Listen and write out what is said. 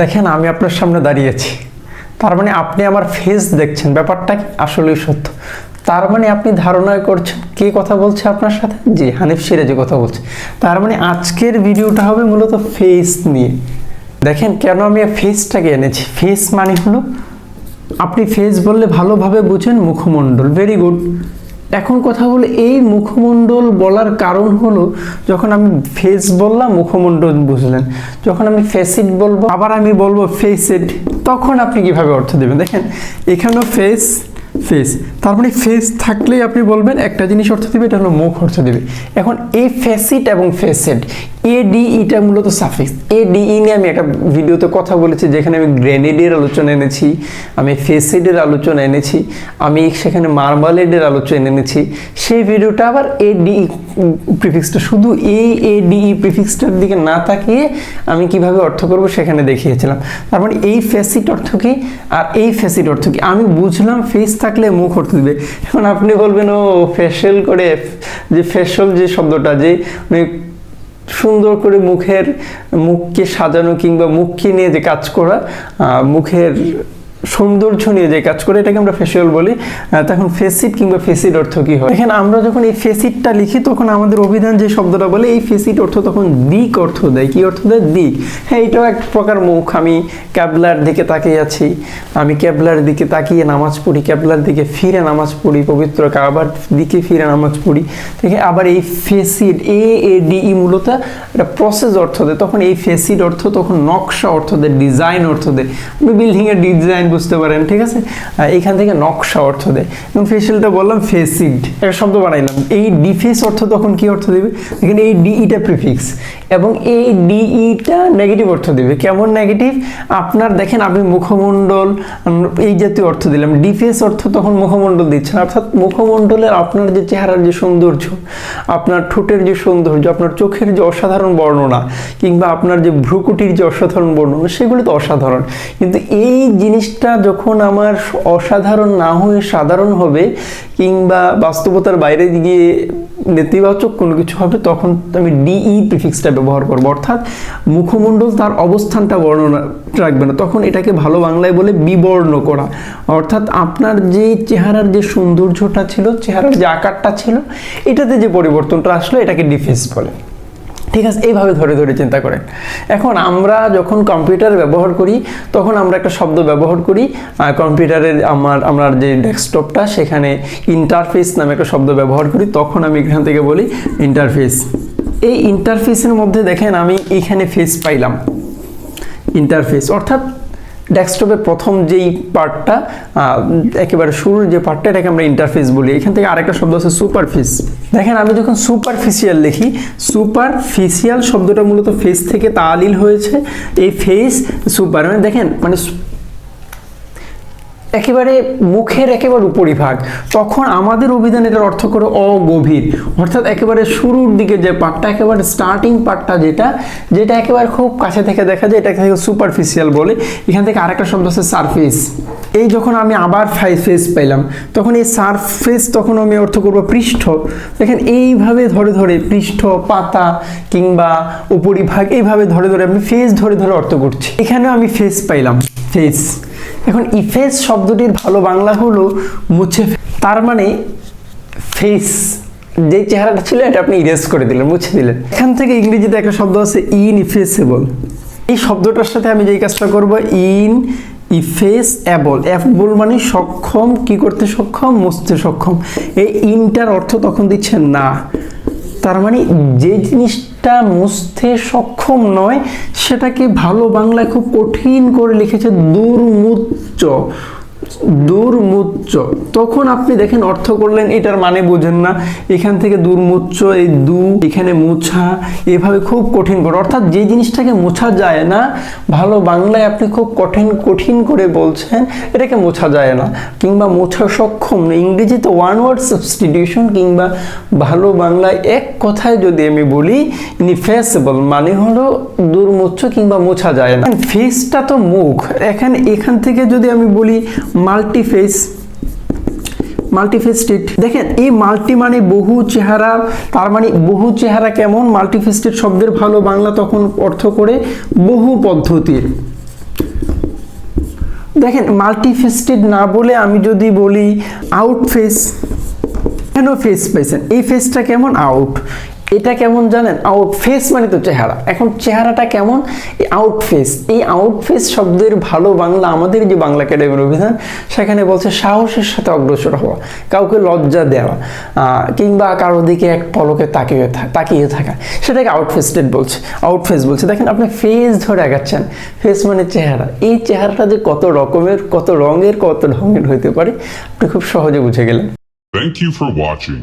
দেখেন আমি আপনার সামনে দাঁড়িয়েছি, তার মানে আপনি আমার ফেস দেখছেন, ব্যাপারটা কি আসলেই সত্য। তার মানে আপনি ধারণা করছেন কে কথা বলছে আপনার সাথে? জি, হানিফ সিরাজি কথা বলছে। তার মানে আজকের ভিডিওটা হবে মূলত ফেস নিয়ে। দেখেন কেন আমি ফেসটাকে এনেছি। ফেস মানে হলো, আপনি ফেস বললে ভালোভাবে বুঝেন মুখমণ্ডল, ভেরি গুড। এখন কথা বলে এই মুখমণ্ডল বলার কারণ হলো, যখন আমি ফেস বললাম মুখমণ্ডল বুঝলেন, যখন আমি ফেসিড বলবো আবার আমি বলবো ফেসিড, তখন আপনি কিভাবে অর্থ দেবেন? দেখেন এখানেও ফেস ফেস, তার মানে ফেস থাকলেই আপনি বলবেন একটা জিনিস অর্থ দেবে, এটা হলো মুখ অর্থ দেবে। এখন এই ফেসিড এবং ফেসেড, এটা মূলত সাফিক্স। নিয়ে আমি একটা ভিডিওতে কথা বলেছি, যেখানে আমি গ্রেনেডের আলোচনা এনেছি, আমি ফেসিডের আলোচনা এনেছি, আমি সেখানে মার্মালেডের আলোচনা এনেছি। সেই ভিডিওটা আবার প্রিফিক্সটা, শুধু প্রিফিক্সটার দিকে না তাকিয়ে আমি কিভাবে অর্থ করব সেখানে দেখিয়েছিলাম। তার মানে এই ফেসিড অর্থ কি আর এই ফেসিড অর্থ কি আমি বুঝলাম। ফেস থাকলে মুখ অর্থ দেবে। এখন আপনি বলবেন ও ফেশিয়াল করে, যে ফেশিয়াল যে শব্দটা, যে সুন্দর করে মুখকে সাজানো কিংবা মুখকে নিয়ে যে কাজ করা, মুখের সৌন্দর্য নিয়ে যে কাজ করে, এটাকে আমরা ফেশিয়াল বলি। তখন ফেসিড কিংবা ফেসিড অর্থ কি হয়? দেখেন আমরা যখন এই ফেসিডটা লিখি তখন আমাদের অভিধান যে শব্দটা বলে এই ফেসিড অর্থ তখন দিক অর্থ দেয়। কি অর্থ দেয়? দিক। হ্যাঁ, এটাও এক প্রকার মুখ। আমি ক্যাবলার দিকে তাকিয়ে আছি, আমি ক্যাবলার দিকে তাকিয়ে নামাজ পড়ি, ক্যাবলার দিকে ফিরে নামাজ পড়ি, পবিত্র কাবার দিকে ফিরে নামাজ পড়ি। ঠিক আছে, আবার এই ফেসিড মূলত একটা প্রসেস অর্থ দেয়। তখন এই ফেসিড অর্থ তখন নকশা অর্থ দেয়, ডিজাইন অর্থ দেয়। বিল্ডিং এর ডিজাইন বুঝতে পারেন, ঠিক আছে। এখান থেকে নকশা অর্থ দেয়। এবং ফেশিয়ালটা বললাম ফেসিড, একটা শব্দ বানাইলাম। এই ডিফেস অর্থ তখন কি অর্থ দেবে? এখানে এই ডিইটা প্রিফিক্স এবং এই ডিইটা নেগেটিভ অর্থ দেবে। কেমন নেগেটিভ? আপনার দেখেন আপনি মুখমণ্ডল এই জাতীয় অর্থ দিলাম, ডিফেস অর্থ তখন মুখমণ্ডল দিচ্ছেন। অর্থাৎ মুখমণ্ডলের আপনার যে চেহারার যে সৌন্দর্য, আপনার ঠোঁটের যে সৌন্দর্য, আপনার চোখের যে অসাধারণ বর্ণনা, কিংবা আপনার যে ভ্রুকুটির যে অসাধারণ বর্ণনা, সেগুলো তো অসাধারণ। কিন্তু এই জিনিসটা যখন আমার অসাধারণ না হয়ে সাধারণ হবে, কিংবা বাস্তবতার বাইরে গিয়ে নেতিবাচক কোনো কিছু হবে, তখন আমি প্রিফিক্সটা ব্যবহার করবো। অর্থাৎ মুখমণ্ডল তার অবস্থানটা বর্ণনা রাখবে না, তখন এটাকে ভালো বাংলায় বলে বিবর্ণ করা। অর্থাৎ আপনার যে চেহারার যে সৌন্দর্যটা ছিল, চেহারার যে আকারটা ছিল, এটাতে যে পরিবর্তনটা আসলো, এটাকে ডিফেক্স বলে। ঠিক আছে, এইভাবে ধরে ধরে চিন্তা করেন। এখন আমরা যখন কম্পিউটার ব্যবহার করি তখন আমরা একটা শব্দ ব্যবহার করি কম্পিউটারের, আমরা যে ডেস্কটপটা, সেখানে ইন্টারফেস নামে একটা শব্দ ব্যবহার করি। তখন আমি এখান থেকে বলি ইন্টারফেস। এই ইন্টারফেসের মধ্যে দেখেন আমি এখানে ফেস পাইলাম, ইন্টারফেস অর্থাৎ ডেস্কটপের প্রথম যেই পার্টটা, একেবারে শুরুর যে পার্টটা, এটাকে আমরা ইন্টারফেস বলি। এখান থেকে আরেকটা শব্দ আছে সুপারফেস। দেখেন আমি যখন সুপারফিশিয়াল লিখি, সুপারফিশিয়াল শব্দটা মূলত ফেস থেকে তালিল হয়েছে। এই ফেস সুপার মানে দেখেন মানে একেবারে মুখের একেবারে উপরিভাগ। তখন আমাদের অভিধান এটার অর্থ করে অগভীর, অর্থাৎ একেবারে শুরুর দিকে যে পার্টটা, একেবারে স্টার্টিং পার্টটা, যেটা একেবারে খুব কাছে থেকে দেখা যায়, এটাকে সুপারফিশিয়াল বলে। এখান থেকে আরেকটা শব্দ আছে সারফেস। এই যখন আমি আবার ফেস পাইলাম, তখন এই সারফেস তখন আমি অর্থ করব পৃষ্ঠ। দেখেন এইভাবে ধরে ধরে পৃষ্ঠ, পাতা কিংবা উপরিভাগ, এইভাবে ধরে ধরে আমি ফেস ধরে ধরে অর্থ করছি। এখানেও আমি ফেস পাইলাম, ফেস। এখন ইফেস শব্দটির ভালো বাংলা হলো মুছে। তার মানে ফেস যে চেহারাটা ছিল, এটা আপনি ইরেজ করে দিলেন, মুছে দিলেন। এখান থেকে ইংরেজিতে একটা শব্দ আছে ইনইফেসেবল। এই শব্দটার সাথে আমি যেই কাজটা করব, ইনইফেসেবল। এবল মানে সক্ষম, কি করতে সক্ষম? মুছতে সক্ষম। এই ইনটার অর্থ তখন দিচ্ছে না। তার মানে যে জিনিসটা মুছতে সক্ষম নয়, সেটাকে ভালো বাংলায় খুব কঠিন করে লিখেছে দুর্মুচ্চ, দুর্মুচ্চ। তখন আপনি দেখেন অর্থ করলেন, এটার মানে বোঝেন না। এখান থেকে দুর্মুচ্চ, এই এখানে মোছা, এভাবে খুব কঠিন করে, অর্থাৎ যে জিনিসটাকে মোছা যায় না, ভালো বাংলায় আপনি খুব কঠিন করে বলছেন এটাকে মোছা যায় না, কিংবা মোছা সক্ষম না। ইংরেজিতে ওয়ান ওয়ার্ড সাবস্টিটিউশন, কিংবা ভালো বাংলায় এক কথায় যদি আমি বলি ইনইফেসেবল, মানে হলো দুর্মুচ্চ কিংবা মোছা যায় না। ফেসটা তো মুখ। এখান থেকে যদি আমি বলি মাল্টিফেস্টেড, দেখেন এই মাল্টি মানে বহু চেহারা। তার মানে বহু চেহারা কেমন? মাল্টিফেস্টেড শব্দের ভালো বাংলা তখন অর্থ করে বহু পদ্ধতির। দেখেন মাল্টিফেস্টেড না বলে আমি যদি বলি আউট ফেস, কেন ফেস পাইছেন? এই ফেসটা কেমন? আউট। এটা কেমন জানেন? আউট ফেস মানে তো চেহারা। এখন চেহারাটা কেমন? Out face. এই আউট ফেস শব্দের ভালো বাংলা আমাদের যে বাংলা একাডেমির অভিধান সেখানে বলছে সাহসের সাথে অগ্রসর হওয়া, কাউকে লজ্জা দেওয়া, কিংবা কারো দিকে এক পলকে তাকিয়ে থাকা, সেটাকে আউট ফেস্টেড বলছে, আউট ফেস বলছে। দেখেন আপনি ফেস ধরে আগাচ্ছেন, ফেস মানে চেহারা। এই চেহারাটা যে কত রকমের, কত রঙের, কত ঢঙের হইতে পারে আপনি খুব সহজে বুঝে গেলেন। Thank you for watching.